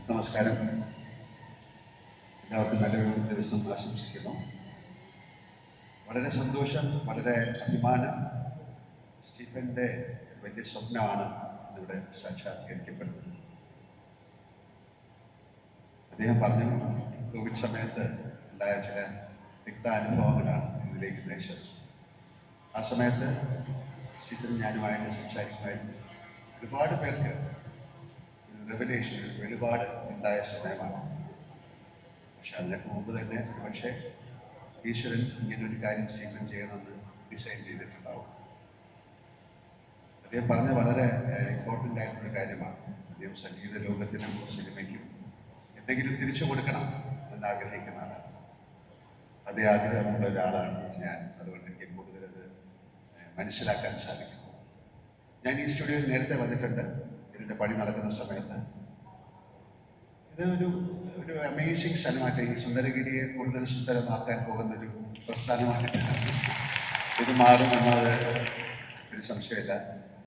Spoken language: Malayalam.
നമസ്കാരം. എല്ലാവർക്കും നല്ലൊരു ദിവസം ആശംസിക്കുന്നു. വളരെ സന്തോഷം, വളരെ അഭിമാനം. സ്റ്റീഫൻ്റെ വലിയ സ്വപ്നമാണ് ഇന്നിവിടെ സാക്ഷാത്കരിക്കപ്പെടുന്നത്. അദ്ദേഹം പറഞ്ഞു, കോവിഡ് സമയത്ത് ഉണ്ടായ ചില തിക്താനുഭവങ്ങളാണ് ഇതിലേക്ക് നയിച്ചത്. ആ സമയത്ത് സ്റ്റീഫനും ഞാനുമായിട്ട് സംസാരിക്കുമായിരുന്നു. ഒരുപാട് പേർക്ക് റെവലേഷൻ, വെളിപാട് ഉണ്ടായ സമയമാണ്. പക്ഷെ അതിനൊക്കെ മുമ്പ് തന്നെ പക്ഷേ ഈശ്വരൻ ഇങ്ങനൊരു കാര്യം സ്റ്റീഫൻ ചെയ്യണമെന്ന് ഡിസൈൻ ചെയ്തിട്ടുണ്ടാവും. അദ്ദേഹം പറഞ്ഞത് വളരെ ഇമ്പോർട്ടൻ്റ് ആയിട്ടുള്ള കാര്യമാണ്. അദ്ദേഹം സംഗീത ലോകത്തിനും സിനിമയ്ക്കും എന്തെങ്കിലും തിരിച്ചു കൊടുക്കണം എന്നാഗ്രഹിക്കുന്നതാണ്. അതേ ആഗ്രഹമുള്ള ഒരാളാണ് ഞാൻ. അതുകൊണ്ട് എനിക്ക് കൂടുതൽ അത് മനസ്സിലാക്കാൻ സാധിക്കും. ഞാൻ ഈ സ്റ്റുഡിയോയിൽ നേരത്തെ വന്നിട്ടുണ്ട്. ഇതിൻ്റെ പണി നടക്കുന്ന സമയത്ത് ഇത് ഒരു അമേസിങ് സ്ഥലമായിട്ട്, ഈ സുന്ദരഗിരിയെ കൂടുതൽ സുന്ദരമാക്കാൻ പോകുന്നൊരു പ്രസ്ഥാനമായിട്ട് ഇത് മാറുമെന്നത് ഒരു സംശയമില്ല.